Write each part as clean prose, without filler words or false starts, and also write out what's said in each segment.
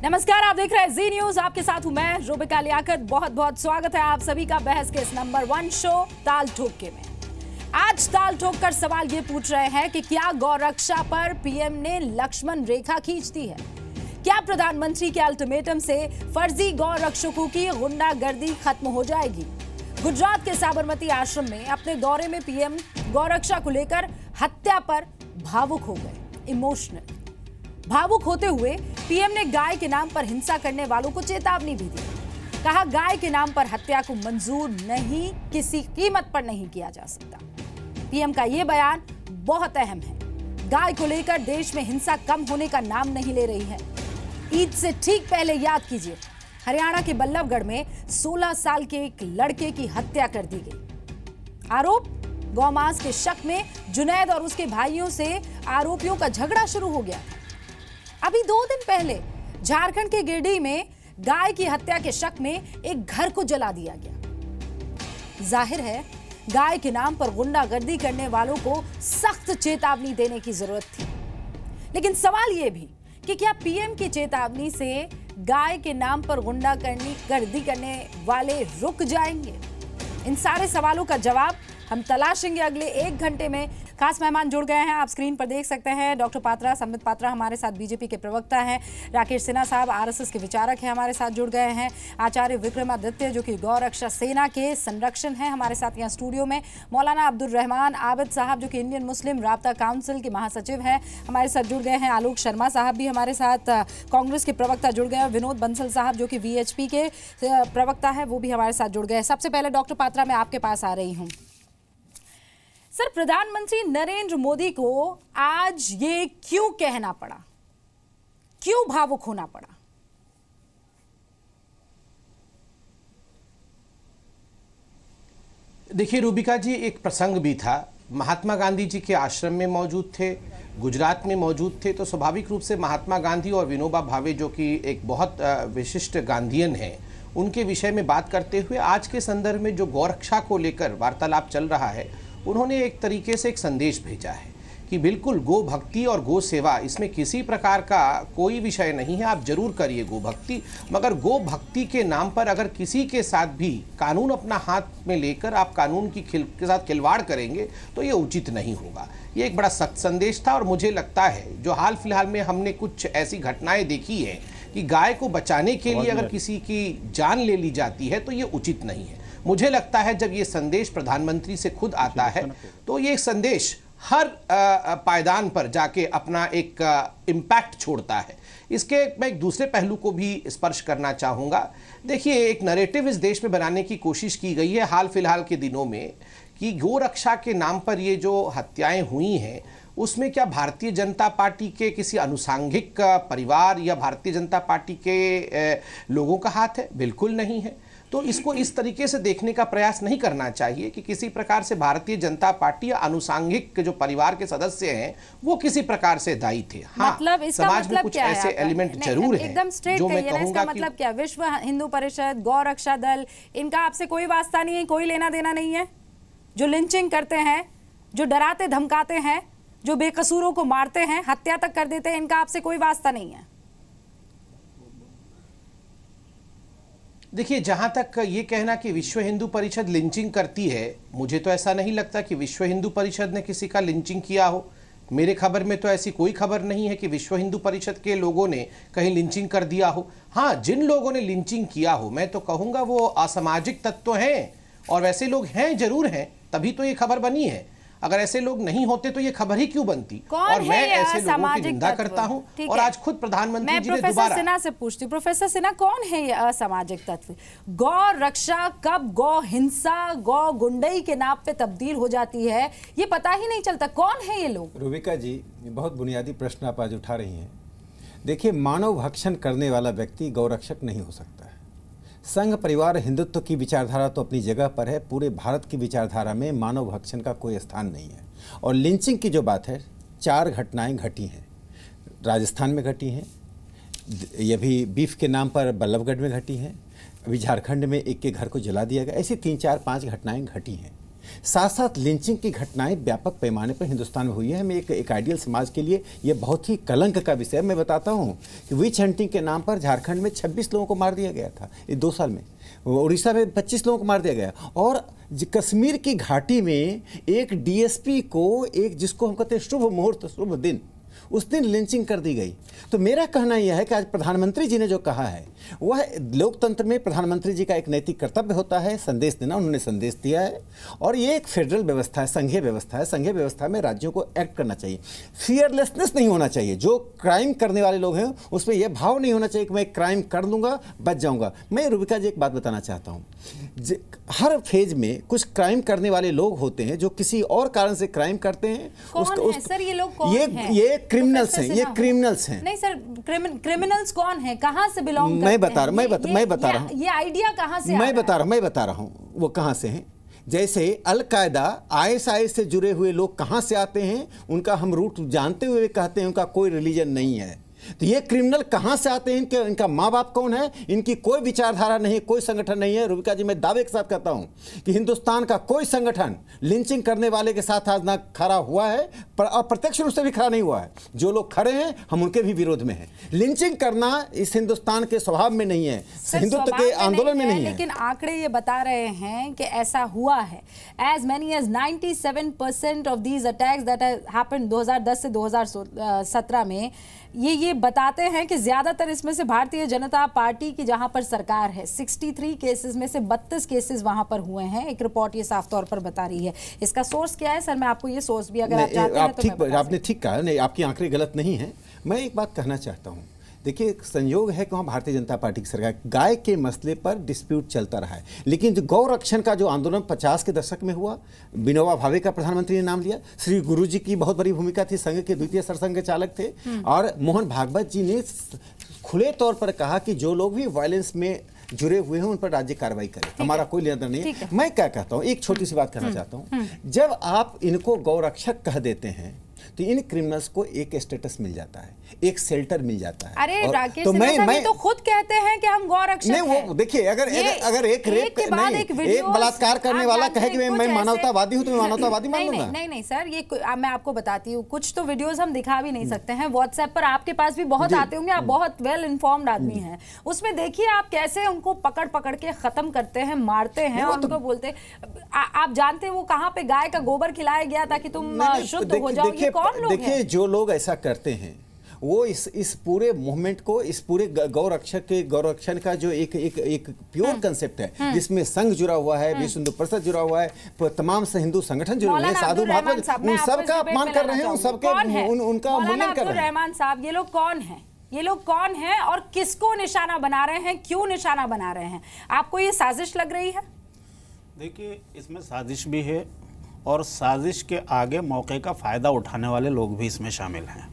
नमस्कार, आप देख रहे हैं जी न्यूज। आपके साथ हूं मैं रुबिका लियाकत। बहुत बहुत स्वागत है आप सभी का बहस के इस नंबर 1 शो ताल ठोक के में। आज ताल ठोक कर सवाल ये पूछ रहे हैं कि क्या गौरक्षा पर पीएम ने लक्ष्मण रेखा खींच दी है? क्या प्रधानमंत्री के अल्टीमेटम से फर्जी गौरक्षकों की गुंडागर्दी खत्म हो जाएगी? गुजरात के साबरमती आश्रम में अपने दौरे में पीएम गौरक्षा को लेकर हत्या पर भावुक हो गए। इमोशनल भावुक होते हुए पीएम ने गाय के नाम पर हिंसा करने वालों को चेतावनी भी दी। कहा, गाय के नाम पर हत्या को मंजूर नहीं, किसी कीमत पर नहीं किया जा सकता। पीएम का यह बयान बहुत अहम है। गाय को लेकर देश में हिंसा कम होने का नाम नहीं ले रही है। ईद से ठीक पहले याद कीजिए, हरियाणा के बल्लभगढ़ में 16 साल के एक लड़के की हत्या कर दी गई। आरोप, गौमांस के शक में जुनैद और उसके भाइयों से आरोपियों का झगड़ा शुरू हो गया। अभी 2 दिन पहले झारखंड के गिरिडीह में गाय की हत्या के शक में एक घर को जला दिया गया। जाहिर है, गाय के नाम पर गुंडागर्दी करने वालों को सख्त चेतावनी देने की जरूरत थी। लेकिन सवाल यह भी कि क्या पीएम की चेतावनी से गाय के नाम पर गुंडागर्दी करने वाले रुक जाएंगे? इन सारे सवालों का जवाब हम तलाशेंगे अगले 1 घंटे में। खास मेहमान जुड़ गए हैं, आप स्क्रीन पर देख सकते हैं। डॉक्टर पात्रा, संबित पात्रा हमारे साथ बीजेपी के प्रवक्ता हैं। राकेश सिन्हा साहब आरएसएस के विचारक हैं, हमारे साथ जुड़ गए हैं। आचार्य विक्रमादित्य जो कि गौरक्षा सेना के संरक्षण हैं, हमारे साथ यहाँ स्टूडियो में। मौलाना अब्दुल रहमान आबिद साहब जो कि इंडियन मुस्लिम राब्ता काउंसिल के महासचिव हैं, हमारे साथ जुड़ गए हैं। आलोक शर्मा साहब भी हमारे साथ कांग्रेस के प्रवक्ता जुड़ गए हैं। विनोद बंसल साहब जो कि वीएचपी के प्रवक्ता है, वो भी हमारे साथ जुड़ गए हैं। सबसे पहले डॉक्टर पात्रा, मैं आपके पास आ रही हूँ। सर, प्रधानमंत्री नरेंद्र मोदी को आज ये क्यों कहना पड़ा? क्यों भावुक होना पड़ा? देखिए रूबिका जी, एक प्रसंग भी था। महात्मा गांधी जी के आश्रम में मौजूद थे, गुजरात में मौजूद थे, तो स्वाभाविक रूप से महात्मा गांधी और विनोबा भावे जो कि एक बहुत विशिष्ट गांधीयन हैं, उनके विषय में बात करते हुए आज के संदर्भ में जो गौरक्षा को लेकर वार्तालाप चल रहा है, उन्होंने एक तरीके से एक संदेश भेजा है कि बिल्कुल गो भक्ति और गो सेवा, इसमें किसी प्रकार का कोई विषय नहीं है। आप जरूर करिए गो भक्ति, मगर गो भक्ति के नाम पर अगर किसी के साथ भी कानून अपना हाथ में लेकर आप कानून के साथ खिलवाड़ करेंगे तो ये उचित नहीं होगा। ये एक बड़ा सख्त संदेश था। और मुझे लगता है जो हाल फिलहाल में हमने कुछ ऐसी घटनाएं देखी हैं कि गाय को बचाने के लिए अगर किसी की जान ले ली जाती है तो ये उचित नहीं है। मुझे लगता है जब ये संदेश प्रधानमंत्री से खुद आता है तो ये संदेश हर पायदान पर जाके अपना एक इम्पैक्ट छोड़ता है। इसके मैं एक दूसरे पहलू को भी स्पर्श करना चाहूँगा। देखिए, एक नैरेटिव इस देश में बनाने की कोशिश की गई है हाल फिलहाल के दिनों में कि गोरक्षा के नाम पर ये जो हत्याएं हुई हैं, उसमें क्या भारतीय जनता पार्टी के किसी अनुसांगिक परिवार या भारतीय जनता पार्टी के लोगों का हाथ है? बिल्कुल नहीं है। तो इसको इस तरीके से देखने का प्रयास नहीं करना चाहिए कि किसी प्रकार से भारतीय जनता पार्टी या अनुसांगिक जो परिवार के सदस्य हैं वो किसी प्रकार से दायी थे। हाँ, मतलब समाज में कुछ ऐसे एलिमेंट जरूर हैं एकदम स्ट्रेट जो मैं कहूंगा। इसका मतलब क्या? विश्व हिंदू परिषद, गौरक्षा दल, इनका आपसे कोई वास्ता नहीं है, कोई लेना देना नहीं है? जो लिंचिंग करते हैं, जो डराते धमकाते हैं, जो बेकसूरों को मारते हैं, हत्या तक कर देते हैं, इनका आपसे कोई वास्ता नहीं है? देखिए, जहां तक ये कहना कि विश्व हिंदू परिषद लिंचिंग करती है, मुझे तो ऐसा नहीं लगता कि विश्व हिंदू परिषद ने किसी का लिंचिंग किया हो। मेरे खबर में तो ऐसी कोई खबर नहीं है कि विश्व हिंदू परिषद के लोगों ने कहीं लिंचिंग कर दिया हो। हाँ, जिन लोगों ने लिंचिंग किया हो, मैं तो कहूँगा वो असामाजिक तत्व हैं, और वैसे लोग हैं, जरूर हैं, तभी तो ये खबर बनी है। अगर ऐसे लोग नहीं होते तो ये खबर ही क्यों बनती? और मैं ऐसे लोगों की निंदा करता हूं। और आज खुद प्रधानमंत्री जी ने दोबारा। प्रोफेसर सिन्हा से पूछती हूँ, प्रोफेसर सिन्हा, कौन है ये असामाजिक तत्व? गौ रक्षा कब गौ हिंसा, गौ गुंडई के नाम पे तब्दील हो जाती है, ये पता ही नहीं चलता। कौन है ये लोग? रुबिका जी, बहुत बुनियादी प्रश्न आप आज उठा रही हैं। देखिए, मानव भक्षण करने वाला व्यक्ति गौरक्षक नहीं हो सकता है। संघ परिवार हिंदुत्व की विचारधारा तो अपनी जगह पर है, पूरे भारत की विचारधारा में मानव भक्षण का कोई स्थान नहीं है। और लिंचिंग की जो बात है, 4 घटनाएं घटी हैं, राजस्थान में घटी हैं, ये भी बीफ के नाम पर बल्लभगढ़ में घटी हैं, अभी झारखंड में एक के घर को जला दिया गया। ऐसी 3, 4, 5 घटनाएं घटी हैं। साथ साथ लिंचिंग की घटनाएं व्यापक पैमाने पर हिंदुस्तान में हुई है। हमें एक आइडियल समाज के लिए ये बहुत ही कलंक का विषय है। मैं बताता हूँ कि विच हंटिंग के नाम पर झारखंड में 26 लोगों को मार दिया गया था ये 2 साल में, उड़ीसा में 25 लोगों को मार दिया गया, और कश्मीर की घाटी में एक डीएसपी को, एक जिसको हम कहते हैं शुभ मुहूर्त, शुभ दिन, उस दिन लिंचिंग कर दी गई। तो मेरा कहना यह है कि आज प्रधानमंत्री जी ने जो कहा है वह लोकतंत्र में प्रधानमंत्री जी का एक नैतिक कर्तव्य होता है संदेश देना। उन्होंने संदेश दिया है और ये एक फेडरल व्यवस्था है, संघीय व्यवस्था है। संघीय व्यवस्था में राज्यों को एक्ट करना चाहिए, फियरलेसनेस नहीं होना चाहिए। जो क्राइम करने वाले लोग हैं उसमें यह भाव नहीं होना चाहिए कि मैं क्राइम कर लूँगा बच जाऊँगा। मैं रुबिका जी एक बात बताना चाहता हूँ, हर फेज में कुछ क्राइम करने वाले लोग होते हैं जो किसी और कारण से क्राइम करते हैं। सर ये लोग कौन हैं? ये क्रिमिनल्स हैं, ये क्रिमिनल्स हैं। नहीं सर, क्रिमिनल्स कौन है, कहाँ से बिलोंग करते हैं? मैं बता रहा हूँ, ये आइडिया कहाँ से मैं बता रहा हूँ वो कहाँ से हैं। जैसे अलकायदा, ISIS से जुड़े हुए लोग कहाँ से आते हैं, उनका हम रूट जानते हुए कहते हैं उनका कोई रिलीजन नहीं है। तो ये क्रिमिनल कहाँ से आते हैं, इनका माँ बाप कौन है, इनकी कोई विचारधारा नहीं, कोई संगठन नहीं है। रुबिका जी मैं दावे के साथ कहता हूँ कि हिंदुस्तान का कोई संगठन लिंचिंग करने वाले के साथ आज ना खड़ा हुआ है, पर अप्रत्यक्ष रूप से भी खड़ा नहीं हुआ है। जो लोग खड़े हैं हम उनके भी विरोध में हैं। लिंचिंग करना इस हिंदुस्तान के स्वभाव में नहीं है, हिंदुत्व के आंदोलन में नहीं है। लेकिन आंकड़े ये बता रहे हैं कि ऐसा हुआ है। As many as 97% of these attacks that happened 2010 से 2017 में ये बताते हैं कि ज्यादातर इसमें से भारतीय जनता पार्टी की जहां पर सरकार है, 63 केसेस में से 32 केसेस वहां पर हुए हैं। एक रिपोर्ट ये साफ तौर पर बता रही है। इसका सोर्स क्या है सर? मैं आपको ये सोर्स भी अगर आप चाहते हैं तो आपने ठीक कहा, नहीं आपकी आंकड़े गलत नहीं है। मैं एक बात कहना चाहता हूँ, देखिए एक संयोग है कि वहाँ भारतीय जनता पार्टी की सरकार, गाय के मसले पर डिस्प्यूट चलता रहा है, लेकिन जो गौरक्षण का जो आंदोलन 50 के दशक में हुआ, विनोबा भावे का प्रधानमंत्री ने नाम लिया, श्री गुरु जी की बहुत बड़ी भूमिका थी, संघ के द्वितीय सरसंघ चालक थे, और मोहन भागवत जी ने खुले तौर पर कहा कि जो लोग भी वायलेंस में जुड़े हुए हैं उन पर राज्य कार्रवाई करे, हमारा कोई लेना नहीं है। मैं क्या कहता हूँ, एक छोटी सी बात कहना चाहता हूँ, जब आप इनको गौरक्षक कह देते हैं तो इन क्रिमिनल्स को एक स्टेटस मिल जाता है, एक शेल्टर मिल जाता है। अरे राकेश, तो मैं तो खुद कहते हैं कि हम गौरक्षक हैं। नहीं वो देखिए, अगर एक रेप नहीं, एक बलात्कार करने वाला कहे कि मैं मानवतावादी हूं तो मैं मानवतावादी मान लूंगा। नहीं सर, ये मैं आपको बताती हूँ, कुछ तो वीडियोस हम दिखा भी नहीं सकते हैं। व्हाट्सएप पर आपके पास भी बहुत आते होंगे, आप बहुत वेल इन्फॉर्म्ड आदमी हैं। उसमें देखिए आप कैसे उनको पकड़ के खत्म करते हैं, मारते हैं और उनको बोलते, आप जानते हैं वो कहाँ पे गाय का गोबर खिलाया गया ताकि तुम शुद्ध हो जाओ। ये कौन लोग हैं? देखिए जो लोग ऐसा करते हैं वो इस पूरे मूवमेंट को, इस पूरे गौरक्षण का जो एक प्योर कंसेप्ट है, जिसमें संघ जुड़ा हुआ है, विश्व हिंदू परिषद जुड़ा हुआ है, हिंदू संगठन जुड़े हुए हैं, साधु महात्मा, उन सबका अपमान कर रहे हैं, उन सबके उनका मूल्यांकन कर रहे हैं। रहमान साहब, ये लोग कौन हैं? ये लोग कौन हैं और किसको निशाना बना रहे हैं, क्यों निशाना बना रहे हैं? आपको ये साजिश लग रही है? देखिए, इसमें साजिश भी है और साजिश के आगे मौके का फ़ायदा उठाने वाले लोग भी इसमें शामिल हैं।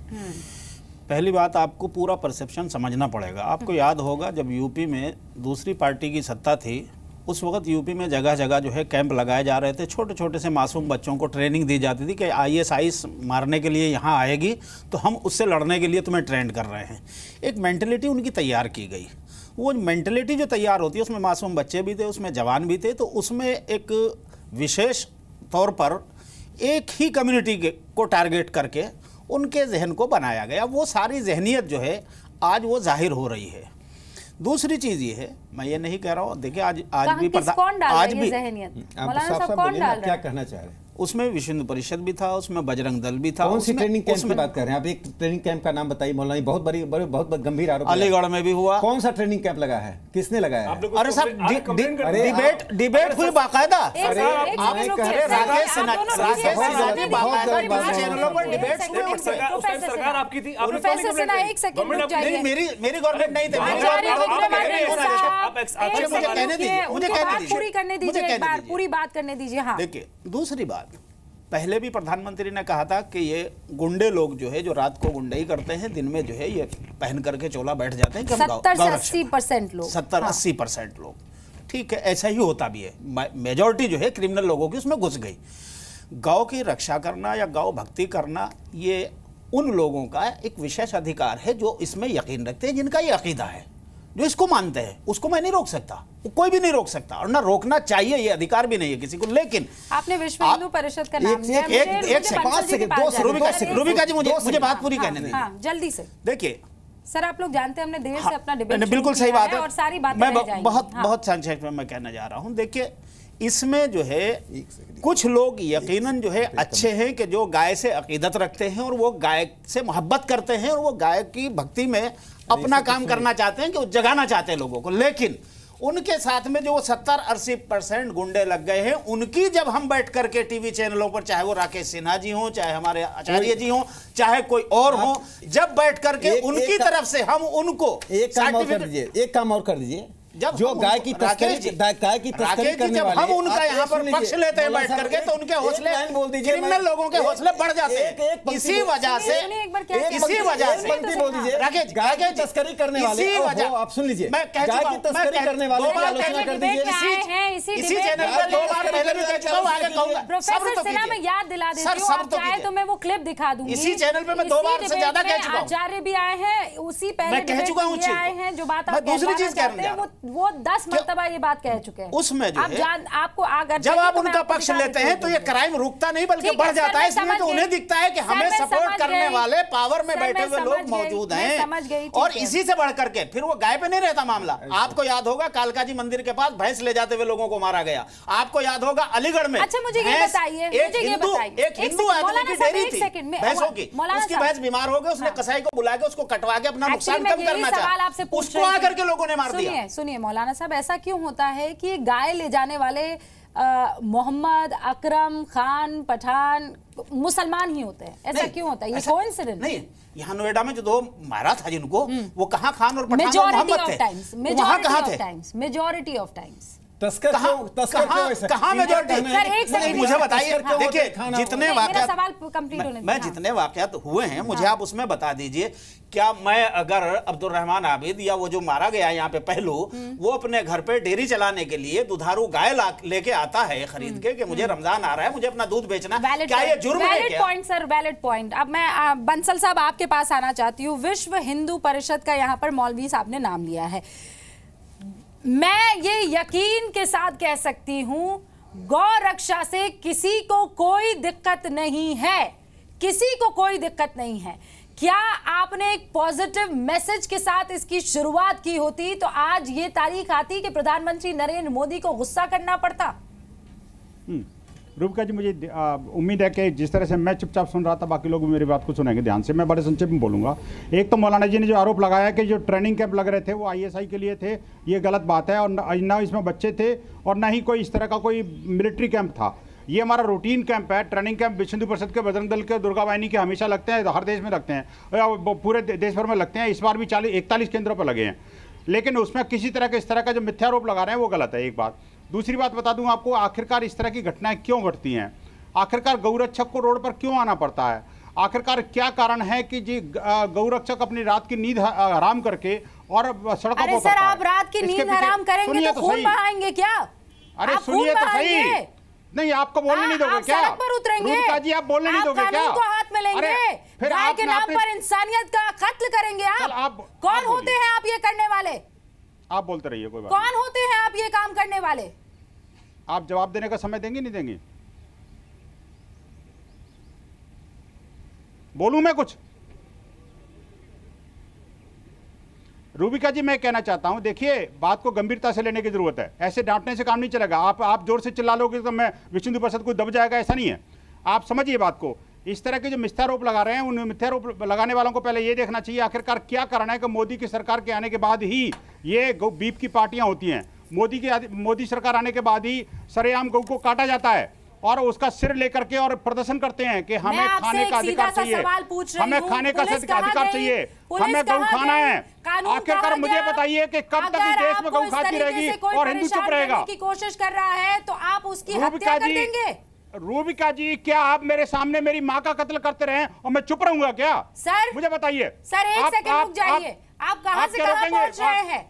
पहली बात, आपको पूरा परसेप्शन समझना पड़ेगा। आपको याद होगा जब यूपी में दूसरी पार्टी की सत्ता थी, उस वक्त यूपी में जगह जगह जो है कैंप लगाए जा रहे थे, छोटे छोटे से मासूम बच्चों को ट्रेनिंग दी जाती थी कि ISIS मारने के लिए यहाँ आएगी तो हम उससे लड़ने के लिए तुम्हें ट्रेंड कर रहे हैं। एक मेंटलिटी उनकी तैयार की गई। वो मेंटलिटी जो तैयार होती है उसमें मासूम बच्चे भी थे, उसमें जवान भी थे, तो उसमें एक विशेष तौर पर एक ही कम्युनिटी को टारगेट करके उनके जहन को बनाया गया। वो सारी जहनियत जो है आज वो जाहिर हो रही है। दूसरी चीज़ ये है, मैं ये नहीं कह रहा हूँ, देखिए आज भी क्या कहना चाह रहे हैं, उसमें विश्व हिंदू परिषद भी था, उसमें बजरंग दल भी था। कौन सी ट्रेनिंग कैंप की बात कर रहे हैं आप? एक ट्रेनिंग कैंप का नाम बताइए मौलाना, बहुत गंभीर आरोप। अलीगढ़ में भी हुआ। कौन सा ट्रेनिंग कैंप लगा है, किसने लगाया है? अरे सर, डिबेट हुई बाकायदा। मेरी गवर्नमेंट नहीं थी। पूरी बात करने दीजिए। हाँ, देखिए दूसरी बात, पहले भी प्रधानमंत्री ने कहा था कि ये गुंडे लोग जो है, जो रात को गुंडई करते हैं, दिन में जो है ये पहन करके चोला बैठ जाते हैं। 70-80% लोग, 70-80% लोग, ठीक है, ऐसा ही होता भी है। मेजॉरिटी जो है क्रिमिनल लोगों की उसमें घुस गई। गौ की रक्षा करना या गौ भक्ति करना, ये उन लोगों का एक विशेष अधिकार है जो इसमें यकीन रखते हैं, जिनका ये अकीदा है। जो इसको मानते हैं उसको मैं नहीं रोक सकता, कोई भी नहीं रोक सकता, और ना रोकना चाहिए, ये अधिकार भी नहीं है किसी को। लेकिन आपने विश्व हिंदू परिषद का नाम लिया, रूबिका जी मुझे बात पूरी कहने दें। हाँ, जल्दी से। देखिए सर, आप लोग जानते हैं हमने देर से अपना डिबेट बिल्कुल सही बात है और सारी बातें मैं बहुत संक्षेप में मैं कहना जा रहा हूं। देखिए इसमें जो है कुछ लोग यकीनन जो है अच्छे हैं कि जो गाय से अकीदत रखते हैं और वो गाय से मोहब्बत करते हैं और वो गाय की भक्ति में अपना काम करना चाहते हैं, कि वो जगाना चाहते हैं लोगों को। लेकिन उनके साथ में जो 70-80% गुंडे लग गए हैं, उनकी जब हम बैठ करके टीवी चैनलों पर, चाहे वो राकेश सिन्हा जी हों, चाहे हमारे आचार्य जी हों, चाहे कोई और हो, जब बैठ करके उनकी तरफ से हम उनको एक काम और कर दीजिए, जब जो गाय की तस्करी करने वाले, हम उनका यहाँ पर पक्ष लेते हैं बैठ करके, तो उनके हौसले, क्रिमिनल लोगों के हौसले बढ़ जाते हैं। इसी वजह से राकेश, गाय की तस्करी करने वाले, आप सुन लीजिए, मैं गाय की तस्करी करने वाले की आलोचना कर दीजिए। इसी चैनल पर 2 बार पहले भी कह चुका हूं, आगे कहूंगा। प्रोफेसर सिन्हा, मैं याद दिला देती हूं, आप चाहे तो मैं वो क्लिप दिखा दूंगी। इसी चैनल पे मैं 2 बार से ज्यादा कह चुका हूं। आचार्य भी आए हैं, उसी पहले मैं कह चुका हूं, आए हैं, जो बात आप दूसरी चीज कह रहे हैं वो 10 मरतबा ये बात कह चुके हैं। उसमें जो है आपको अगर जब आप उनका पक्ष लेते हैं तो ये क्राइम रुकता नहीं बल्कि बढ़ जाता है, इसलिए तो उन्हें दिखता है कि हमें सपोर्ट करने वाले पावर में बैठे हुए लोग मौजूद हैं, और इसी से बढ़ करके फिर वो गाय पे नहीं रहता मामला। आपको याद होगा कालका जी मंदिर के पास भैंस ले जाते हुए लोगों को मारा गया। आपको याद होगा अलीगढ़ में, अच्छा मुझे ये बताइए, एक हिंदू आदमी की डेयरी थी भैंसों की, उसकी भैंस बीमार हो गई, उसने कसाई को बुला के उसको कटवा के अपना नुकसान कम करना चाहा, उसको आकर के लोगों ने मार दिया। सुनिए मौलाना साहब, ऐसा क्यों होता है कि गाय ले जाने वाले मोहम्मद, अकरम खान, पठान मुसलमान ही होते हैं? ऐसा क्यों होता है? ये कोइंसिडेंस नहीं। यहाँ नोएडा में जो 2 मारा था जिनको, वो कहाँ खान और पठान और मोहम्मद थे, वहाँ कहाँ थे? मेजॉरिटी ऑफ टाइम्स तस्कर कहाँ मेजॉरिटी? मुझे बताइए, देखिए जितने वाकयात, सवाल कंप्लीट होने, मैं जितने वाकयात हुए हैं मुझे आप उसमें बता दीजिए। क्या मैं अगर अब्दुल रहमान आबिद या वो जो मारा गया यहाँ पे पहलू, वो अपने घर पे डेयरी चलाने के लिए दुधारू गाय लेके आता है खरीद के, कि मुझे रमजान आ रहा है, मुझे अपना दूध बेचना, क्या ये जुर्म है? Valid point sir, valid point. अब मैं बंसल साहब आपके पास आना चाहती हूँ। विश्व हिंदू परिषद का यहाँ पर मौलवी साहब ने नाम लिया है। मैं ये यकीन के साथ कह सकती हूं, गौ रक्षा से किसी को कोई दिक्कत नहीं है, किसी को कोई दिक्कत नहीं है। क्या आपने एक पॉजिटिव मैसेज के साथ इसकी शुरुआत की होती तो आज ये तारीख आती कि प्रधानमंत्री नरेंद्र मोदी को गुस्सा करना पड़ता? रूबिका जी, मुझे उम्मीद है कि जिस तरह से मैं चुपचाप सुन रहा था, बाकी लोग मेरी बात को सुनेंगे ध्यान से। मैं बड़े संक्षेप में बोलूंगा। एक तो मौलाना जी ने जो आरोप लगाया कि जो ट्रेनिंग कैंप लग रहे थे वो ISI के लिए थे, ये गलत बात है, और ना इसमें बच्चे थे और ना ही कोई इस तरह का कोई मिलिट्री कैंप था। ये हमारा रूटीन कैंप है। ट्रेनिंग कैंप विश्व हिंदू परिषद के बजरंग दल के, दुर्गा वाहिनी के हमेशा लगते हैं, हर देश में लगते हैं, पूरे देश भर में लगते हैं। इस बार भी 41 केंद्रों पर लगे हैं, लेकिन उसमें किसी तरह के इस तरह का जो मिथ्यारोप लगा रहे हैं वो गलत है, एक बात। दूसरी बात बता दूं आपको, आखिरकार इस तरह की घटनाएं क्यों घटती हैं? आखिरकार गौरक्षक को रोड पर क्यों आना पड़ता है? आखिरकार क्या कारण है कि जी गौरक्षक अपनी रात की नींद हराम करके और सड़कों पर? अरे सर, आप रात की नींद हराम करेंगे तो खून बहाएंगे क्या? अरे सुनिए तो सही। नहीं, आपको बोलने नहीं दोगे क्या? सड़क पर उतरेंगे? रूबिका जी, आप बोलने नहीं दोगे क्या? कानून को हाथ में लेंगे? गाय के नाम पर इंसानियत का कत्ल करेंगे आप? कौन होते हैं आप ये करने वाले? आप बोलते रहिए, कोई बात। कौन होते हैं आप ये काम करने वाले? आप जवाब देने का समय देंगे, नहीं देंगे? बोलूं मैं कुछ? रूबिका जी, मैं कहना चाहता हूं, देखिए बात को गंभीरता से लेने की जरूरत है। ऐसे डांटने से काम नहीं चलेगा। आप जोर से चिल्ला लोगे तो मैं विश्व हिंदू परिषद को दब जाएगा, ऐसा नहीं है। आप समझिए बात को। इस तरह के जो मिथ्यारोप लगा रहे हैं, उन मिथ्यारोप लगाने वालों को पहले ये देखना चाहिए आखिरकार क्या कारण है कि मोदी की सरकार के आने के बाद ही ये बीफ की पार्टियां होती हैं। मोदी सरकार आने के बाद ही सरेआम गौ को काटा जाता है और उसका सिर लेकर के और प्रदर्शन करते हैं कि हमें खाने का अधिकार चाहिए, हमें खाने का अधिकार चाहिए, हमें गौ खाना है। आखिरकार मुझे बताइए कि कब तक इस देश में गौ खाती रहेगी और हिंदू चुप रहेगा? की कोशिश कर रहा है तो आप उसकी हत्या कर देंगे? रूबिका जी, क्या आप मेरे सामने मेरी माँ का कत्ल करते रहे और मैं चुप रहूंगा क्या? सर मुझे बताइए। सर, एक सेकंड रुक जाइए। आप कहां से कहां पहुंच रहे हैं?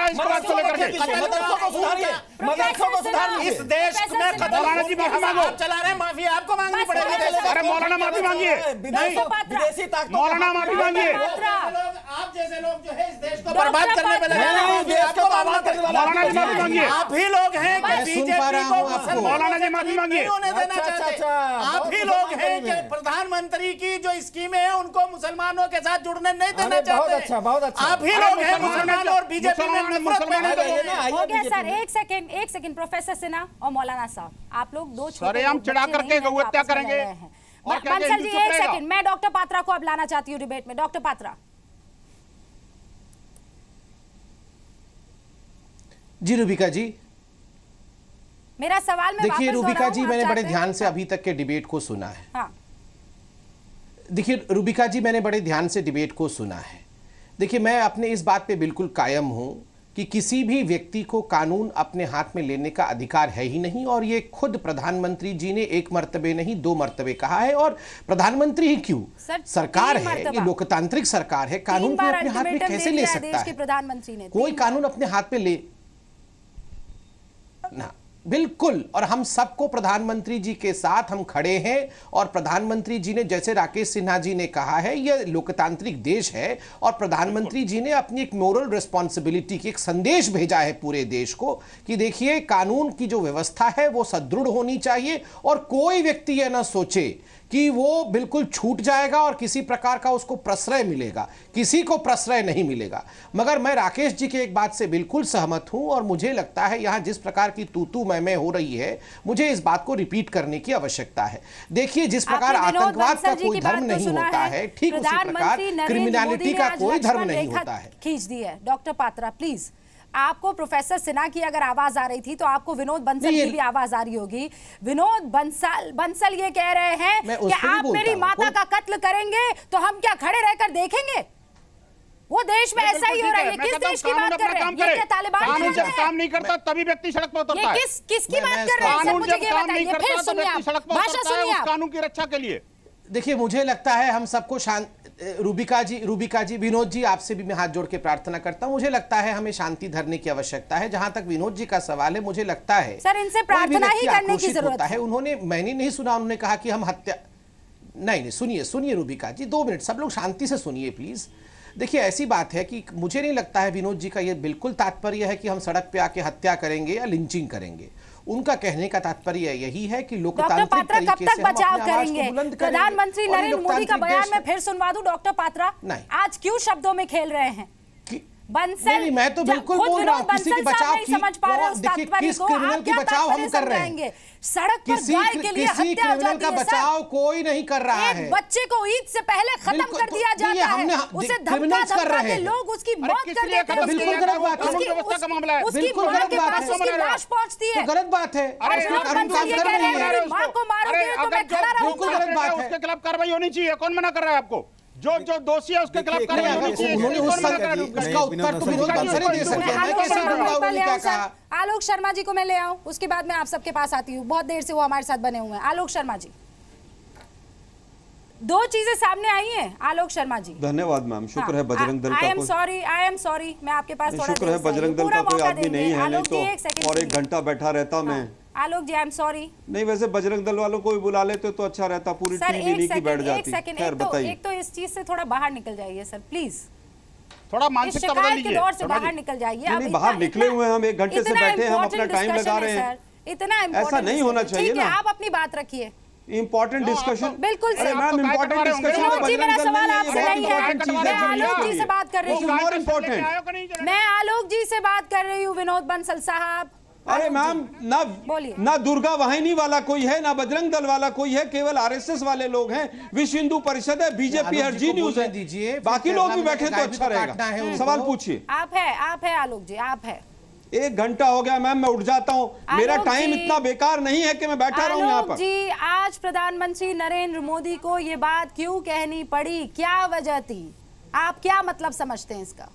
क्या इस बात को लेकर के? मदरसों को सुधारिए, मदरसों को सुधारिए। इस देश में मौलाना जी माफी मांगो। आप चला रहे हैं, माफी आपको मांगनी पड़ेगी। अरे मौलाना माफी मांगिए, विदेशी ताकतों मौलाना माफी मांगिए। आप आप जैसे लोग जो है इस देश को बर्बाद करने में लगे नहीं, हैं। देश को बर्बाद करने वाला मौलाना जी माफी मांगिए। आप ही लोग हैं कि मैं सुन पा रहा बीजेपी हूं को आपको। मुसलमानों मौलाना जी के माफी करीब मांगिए। नहीं होने देना अच्छा, चाहते। अच्छा, आप बहुत ही बहुत लोग हैं कि में। प्रधानमंत्री की जो स्कीमें हैं उनको मुसलमानों के साथ जुड़ने नहीं देना अरे बहुत चाहते। अच्छा, बहुत अच्छा। आप ही अरे लोग हैं मुसलमान- मुसलमानों और बीजेपी में मुसलमान- नफरत मुसलमान- पैदा आइए करेंगे। ना, आइए हो गया बीजेपी सर, में। एक सेकंड प्रोफेसर सिन्हा और मौलाना साहब, आप लोग दो छोटे सरेआम लोग, चिढ़ा बच्चे करके नहीं हैं, गौ हत्या आपस में करेंगे। लड़ रहे हैं। और क्या बंसल हिंदू जी चुप एक रहेगा? सेकंड, मैं डॉक्टर पात्रा को अब लाना चाहती हूँ डिबेट में। डॉक्टर पात्रा जी रूबिका जी, मेरा सवाल मैं देखिए वापस रूबिका दोहराऊं, जी, आप मैंने बड़े चाहते हैं? ध्यान से अभी तक के डिबेट को सुना है। हाँ, देखिए रूबिका जी, मैंने बड़े ध्यान से डिबेट को सुना है। देखिए, मैं अपने इस बात पे बिल्कुल कायम हूं कि किसी भी व्यक्ति को कानून अपने हाथ में लेने का अधिकार है ही नहीं, और ये खुद प्रधानमंत्री जी ने एक मर्तबे नहीं 2 मर्तबे कहा है। और प्रधानमंत्री ही क्यों, सर, सरकार 3 है, मर्तबा। ये लोकतांत्रिक सरकार है, कानून को अपने हाथ में कैसे ले सकता देश के है? प्रधानमंत्री ने कोई 3 कानून अपने हाथ में ले ना, बिल्कुल। और हम सबको प्रधानमंत्री जी के साथ हम खड़े हैं, और प्रधानमंत्री जी ने, जैसे राकेश सिन्हा जी ने कहा है, यह लोकतांत्रिक देश है, और प्रधानमंत्री जी ने अपनी एक मोरल रिस्पॉन्सिबिलिटी की एक संदेश भेजा है पूरे देश को कि देखिए, कानून की जो व्यवस्था है वो सुदृढ़ होनी चाहिए, और कोई व्यक्ति यह ना सोचे कि वो बिल्कुल छूट जाएगा और किसी प्रकार का उसको प्रश्रय मिलेगा। किसी को प्रश्रय नहीं मिलेगा। मगर मैं राकेश जी के एक बात से बिल्कुल सहमत हूं, और मुझे लगता है यहां जिस प्रकार की तू मैं हो रही है, मुझे इस बात को रिपीट करने की आवश्यकता है। देखिए, जिस प्रकार आपने विनोद आतंकवाद का बंसल जी कोई की बात धर्म तो नहीं सुना होता है, ठीक उसी प्रकार प्रधानमंत्री नरेंद्र क्रिमिनलिटी मोदी का ने आज कोई धर्म लक्ष्मण नहीं रेखा होता है। खींच दी है। डॉक्टर पात्रा प्लीज, आपको प्रोफेसर सिन्हा की अगर आवाज आ रही थी तो आपको विनोद बंसल नहीं, की भी आवाज आ रही होगी। विनोद बंसल ये कह रहे हैं मैं कि उसको भी आप बोलता मेरी हूं। माता का कत्ल करेंगे तो हम क्या खड़े रहकर देखेंगे? वो देश में ऐसा ही हो रहा है। किस देश की बात कर रहे हैं? ये क्या तालिबान की कानून बात जब है? काम नहीं करता तभी व्यक्ति सड़क पर उतरता ये है। किसकी बात मैं कर रहे हैं? सर कानून मुझे जब ये काम नहीं बताइए, फिर करता तो सुनिए व्यक्ति आप, सड़क पर भाषा उतरता है सुनिए उस आप। कानून की रक्षा के लिए। देखिए, मुझे लगता है हम सबको रूबिका जी, विनोद जी, आपसे भी मैं हाथ जोड़ के प्रार्थना करता हूं। मुझे लगता है हमें शांति धरने की आवश्यकता है। जहां तक विनोद जी का सवाल है, मुझे लगता है सर, इनसे कोई भी प्रार्थना ही व्यक्ति करने की आक्रोशित जरूरत होता है। उन्होंने, मैंने नहीं सुना उन्होंने कहा कि हम हत्या नहीं, सुनिए रूबिका जी, 2 मिनट सब लोग शांति से सुनिए प्लीज। देखिए, ऐसी बात है कि मुझे नहीं लगता है विनोद जी का यह बिल्कुल तात्पर्य है कि हम सड़क पे आके हत्या करेंगे या लिंचिंग करेंगे। उनका कहने का तात्पर्य यही है कि डॉक्टर लोकतांत्रिक पात्रा कब तरीके तक से हम बचाव अपनी आवाज को करेंगे? बुलंद करेंगे। प्रधानमंत्री और ये नरेंद्र मोदी का लोकतांत्रिक बयान देश मैं है। फिर सुनवा दूं डॉक्टर पात्रा? नहीं। आज क्यों शब्दों में खेल रहे हैं? कि- बंसल, नहीं, मैं तो जब बिल्कुल खुद बोल रहा हूं, विनोद किसी बंसल की साहब बचाव नहीं की समझ पा रहे उस देखिए, तात्पर्य किस को, क्रिमिनल आप की क्या बचाव हम तात्पर्य कर रहे हैं? समझाएंगे? सड़क पर किसी गाय के लिए किसी हत्या हो क्रिमिनल जाती का है। बचाव कोई नहीं कर रहा है। एक बच्चे को ईद से पहले खत्म बिल्कुल, कर दिया तो ये जाता है, हमने उसे criminals धमका कर धमका रहे के हैं। लोग उसकी अरे मौत किस कर लिए देते हैं। खत्म बिल्कुल किया गलत गया? बात है। कानून व्यवस्था का मामला है। उसकी बिल्कुल मां गलत के बात पास है। उसकी लाश पहुंचती है। तो गलत बात है। अरे उसमें विनोद कानून बंसल काम ये कर कह रहे रही हैं, है। मेरी मां को मारोगे तो मैं खड़ा बिल्कुल रहूंगा। गलत बात है। उसके खिलाफ कार्रवाई होनी चाहिए। कौन मना कर रहा है आपको? जो दोषी है उसके खिलाफ देखिए, कार्रवाई नहीं, होनी चाहिए। उन्होंने कौन उस मना कर समय रहा है? नहीं, उसका उत्तर तो विनोद विनोद बंसल बंसल ही दे जी सकते मैं हैं। मैं आलोक कैसे शर्मा बोलूंगा को उन्होंने ले क्या आऊं कहा? सर। आलोक शर्मा जी को मैं ले आऊं, उसके बाद मैं आप सबके पास आती हूँ। बहुत देर से वो हमारे साथ बने हुए हैं। आलोक शर्मा जी, 2 चीजें सामने आई हैं। आलोक शर्मा जी, धन्यवाद मैम, शुक्र है बजरंग दल आई का एम सॉरी, मैं आपके पास थोड़ा शुक्र देर है से आई हूं। बजरंग दल पूरा का कोई मौका आदमी देंगे। नहीं है, नहीं आलोक जी, तो एक सेकंड और 1 सुनिए। घंटा बैठा रहता मैं। आलोक जी, आई एम सॉरी नहीं, वैसे बजरंग दल वालों को भी बुला लेते तो अच्छा रहता, पूरी सर। टीम इन्हीं की बैठ एक जाती। सेकंड, खैर बताइए। एक तो इस चीज से थोड़ा बाहर निकल जाइए सर प्लीज। थोड़ा इस मानसिकता बदल शिकायत के लीजिए। दौर से शर्मा बाहर जी। निकल जाइए। नहीं, अब नहीं, बाहर निकले हुए हैं हम, 1 घंटे से इतना बैठे हैं, हम अपना important टाइम लगा discussion रहे है, हैं। सर। इतना important नहीं होना discussion। चाहिए ठीक है, ना। आप अपनी बात रखिए। Important discussion. बिल्कुल अरे sir. Ma'am, important discussion Vinod ji, मेरा सवाल आपसे नहीं है। मैं आलोक जी से बात कर रही हूँ। More important. मैं आलोक जी से बात कर रही हूँ। विनोद बंसल साहब, अरे मैम, ना बोलिए। ना दुर्गा वाहिनी वाला कोई है, ना बजरंग दल वाला कोई है, केवल आरएसएस वाले लोग हैं। विश्व हिंदू परिषद है, बीजेपी है, जी न्यूज है, दीजिए, बाकी लोग भी बैठे तो गाय भी अच्छा काटना है रहेगा। उनको। सवाल पूछिए। आप है आलोक जी, आप है। 1 घंटा हो गया मैम, मैं उठ जाता हूँ। मेरा आलोक टाइम जी, इतना बेकार नहीं है कि मैं बैठा रहूं यहाँ आलोक पर। जी, आज प्रधानमंत्री नरेंद्र मोदी को ये बात क्यों कहनी पड़ी? क्या वजह थी? आप क्या मतलब समझते हैं इसका?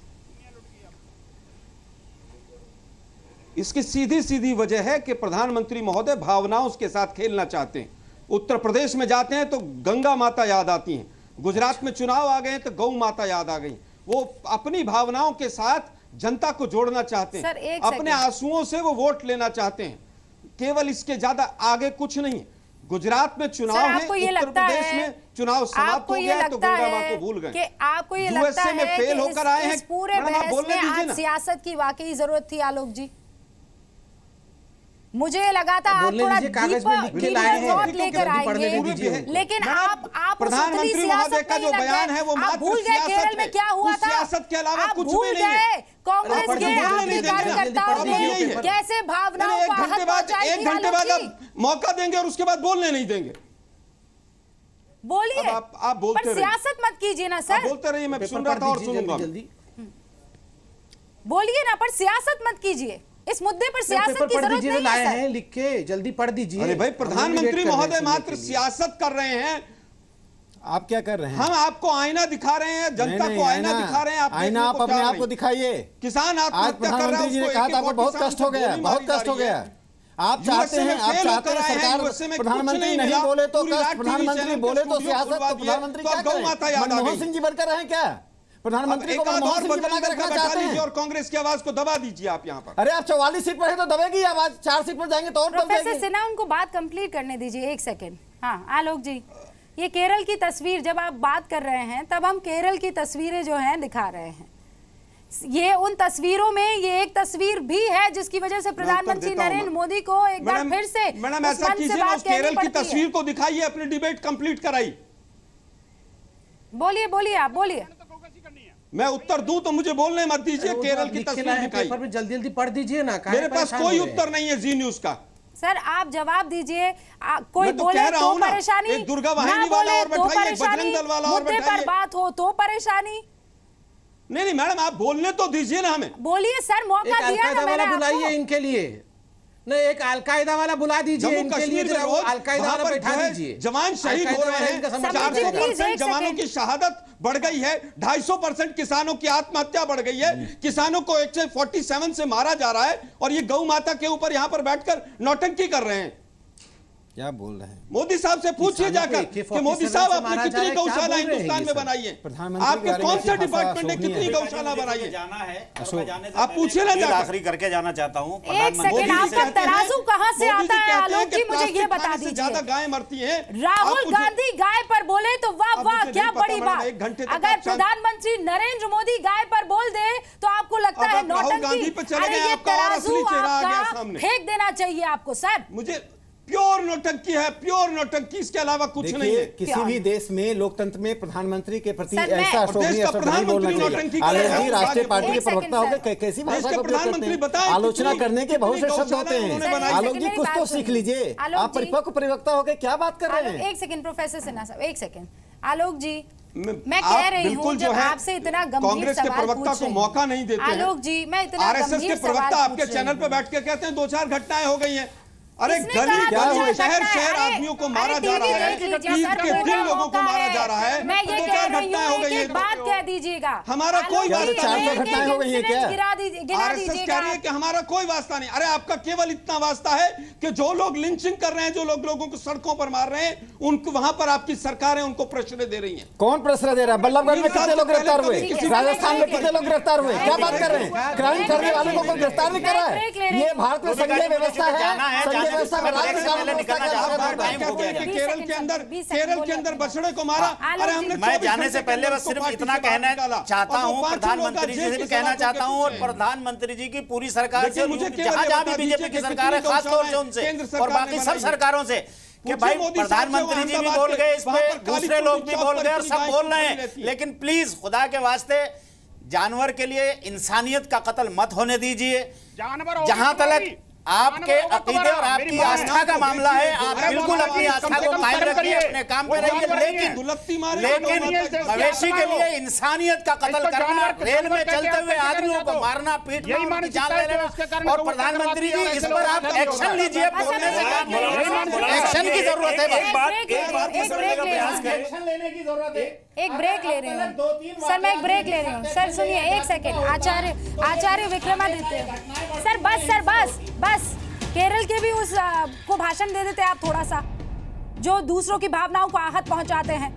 इसकी सीधी सीधी वजह है कि प्रधानमंत्री महोदय भावनाओं के साथ खेलना चाहते हैं। उत्तर प्रदेश में जाते हैं तो गंगा माता याद आती हैं, गुजरात में चुनाव आ गए हैं तो गौ माता याद आ गई। वो अपनी भावनाओं के साथ जनता को जोड़ना चाहते सर, हैं, एक अपने सेकंड। आंसुओं से वो वोट लेना चाहते हैं, केवल इसके ज्यादा आगे कुछ नहीं है। गुजरात में चुनाव है, उत्तर प्रदेश में चुनाव समाप्त हो गया तो गंगा मां को भूल गए। कि आपको ये लगता है में फेल होकर आए हैं, इस पूरे बहस में आज सियासत की वाकई जरूरत थी आलोक जी? मुझे लगा था आप थोड़ा लेकर आएंगे, लेकिन आप प्रधानमंत्री महोदय का जो बयान है वो आप भूल गए केरल में क्या हुआ था, सियासत के अलावा कुछ भूल भी नहीं है। कांग्रेस के आपके कार्यकर्ताओं ने कैसे भावनाओं को आहत पहुंचाई थी। 1 घंटे बाद आप मौका देंगे और उसके बाद बोलने नहीं देंगे। बोलिए, आप बोलते पर सियासत मत कीजिए ना सर। बोलते रहिए, मैं सुन रहा था और सुनूंगा। बोलिए ना, पर सियासत मत कीजिए। इस मुद्दे पर सियासत की जरूरत नहीं है। लाए हैं लिख के, जल्दी पढ़ दीजिए। अरे भाई, प्रधानमंत्री महोदय मात्र सियासत कर रहे हैं, आप क्या कर रहे हैं? हम आपको आईना दिखा रहे हैं, जनता को आईना दिखा रहे हैं। आईना आप अपने आप को दिखाइए। किसान आज प्रधानमंत्री जी ने कहा था आपको बहुत कष्ट हो गया, बहुत कष्ट हो गया। आप चाहते हैं सरकार प्रधानमंत्री नहीं बोले तो कष्ट, प्रधानमंत्री बोले तो सियासत, तो प्रधानमंत्री क्या करें? मनमोहन सिंह जी बनकर रहे हैं क्या? प्रधानमंत्री को मनमोहन सिंह जी बनाकर रखना चाहते हैं और कांग्रेस की आवाज को दबा दीजिए आप यहाँ पर। अरे आप 44 सीट पर है तो दबेगी आवाज, 4 सीट पर जाएंगे तो और दब जाएगी। सिन्हा, उनको बात कंप्लीट करने दीजिए 1 सेकंड। हाँ आलोक जी, ये केरल की तस्वीर जब आप बात कर रहे हैं तब हम केरल की तस्वीरें जो हैं दिखा रहे हैं। ये उन तस्वीरों में ये एक तस्वीर भी है जिसकी वजह से प्रधानमंत्री नरेंद्र मोदी को एक बार फिर से मैडम ऐसा कीजिए ना, उस केरल की तस्वीर को दिखाइए, अपनी डिबेट कंप्लीट कराई। बोलिए बोलिए, आप बोलिए। मैं उत्तर दूं तो मुझे बोलने मत दीजिए। केरल की तस्वीर दिखाई, जल्दी जल्दी पढ़ दीजिए ना। मेरे पास कोई उत्तर नहीं है जी न्यूज का। सर आप जवाब दीजिए। कोई बोले तो परेशानी, दुर्गा वाहिनी वाला और बैठाइए, बजरंग दल वाला और बैठाइए, मुद्दे पर बात हो तो परेशानी नहीं। मैडम आप बोलने तो दीजिए ना हमें। बोलिए सर, मौका दिया ना मैंने आपको। बुलाइए इनके लिए, नहीं एक अलकायदा वाला बुला दीजिए इनके लिए, अलकायदा वाला बैठा दीजिए। जवान शहीद हो रहे हैं, 400% जवानों की शहादत बढ़ गई है, 250% किसानों की आत्महत्या बढ़ गई है, किसानों को 147 से मारा जा रहा है और ये गौ माता के ऊपर यहाँ पर बैठकर नौटंकी कर रहे हैं। क्या बोल रहे हैं? मोदी साहब से पूछिए जाकर कि मोदी साहब आपने कितनी गौशाला हिंदुस्तान में बनाई है? आपके कौन सा डिपार्टमेंट ने कितनी गौशाला बनाई है? जाना है, आप पूछिए ना जाकर। आखिरी करके जाना चाहता हूँ। एक सेकंड, आपका तराजू कहां से आता है आलोक जी, मुझे ये बता दीजिए। ज्यादा गाय मरती हैं। राहुल गांधी गाय पर बोले तो वाह वाह, क्या बड़ी बात। अगर प्रधानमंत्री नरेंद्र मोदी गाय पर बोल दे तो आपको लगता है नौटंकी। अरे ये तराजू आपका फेंक देना चाहिए आपको सर। मुझे प्योर नौटंकी है, प्योर नौटंकी, इसके अलावा कुछ नहीं है। किसी भी देश में लोकतंत्र में प्रधानमंत्री के प्रति ऐसा अशोभनीय शब्द नहीं बोलना चाहिए। आलोक जी राष्ट्रीय पार्टी के प्रवक्ता होकर कैसी भाषा का उपयोग करते हैं? आलोचना करने के बहुत से शब्द होते हैं। आलोक जी कुछ तो सीख लीजिए, आप परिपक्व प्रवक्ता होकर क्या बात कर रहे हैं? 1 सेकंड प्रोफेसर सिन्हा साहब, 1 सेकंड। आलोक जी, मैं कह रही हूँ जब आपसे इतना गंभीर कांग्रेस के प्रवक्ता को मौका नहीं देते। आलोक जी, मैं इतना आरएसएस के प्रवक्ता आपके चैनल पे बैठ के कहते हैं 2-4 घटनाएं हो गई हैं। अरे गली शहर शहर आदमियों को मारा जा रहा है, ईद के दिन लोगों को मारा जा रहा है। मैं ये कह रही हूँ, एक बात कह दीजिएगा, हमारा कोई वास्ता नहीं। 400 घटनाएं हो गई हैं क्या? आरएसएस कह रही है कि हमारा कोई वास्ता नहीं। अरे आपका केवल इतना वास्ता है कि जो लोग लिंचिंग कर रहे हैं, जो लोग लोगों को सड़कों पर मार रहे हैं, उनको वहां पर आपकी सरकार है उनको प्रश्रय दे रही है। कौन प्रश्रय दे रहा है? बल्लभगढ़ में कितने लोग गिरफ्तार हुए? राजस्थान में कितने लोग गिरफ्तार हुए? क्या बात कर रहे हैं? क्राइम करने वालों को कोई गिरफ्तार नहीं कर रहा है। ये भारत में संघीय व्यवस्था है, संघीय व्यवस्था में केरल के अंदर बछड़े को मारा। अरे हमने मैं जाने से पहले बस सिर्फ इतना कहना चाहता हूँ, प्रधानमंत्री जी से भी कहना चाहता हूँ और प्रधानमंत्री जी की पूरी सरकार से, जहां जहां भी बीजेपी की सरकार है, खासतौर से उनसे और बाकी सब सरकारों से कि भाई प्रधानमंत्री जी भी बोल गए, इसमें दूसरे लोग भी बोल गए और सब बोल रहे हैं, लेकिन प्लीज खुदा के वास्ते जानवर के लिए इंसानियत का कत्ल मत होने दीजिए। जहां तक आपके अकीदे और आपकी आस्था का मामला है, आप बिल्कुल अपनी आस्था को कायम रखिए, अपने काम पे रहिए, लेकिन मवेशी के लिए इंसानियत का कत्ल करना, रेल में चलते हुए आदमियों को मारना, पीटना, उनकी जान ले लेना, और प्रधानमंत्री जी इस पर आप एक्शन लीजिए। बोलने से एक्शन की जरूरत है, एक्शन लेने की जरूरत है। एक ब्रेक ले रही हूँ सर, मैं एक ब्रेक ले रही हूँ सर, सुनिए 1 सेकंड। आचार्य विक्रमादित्य सर, बस केरल के भी उस को भाषण दे देते आप थोड़ा सा, जो दूसरों की भावनाओं को आहत पहुंचाते हैं।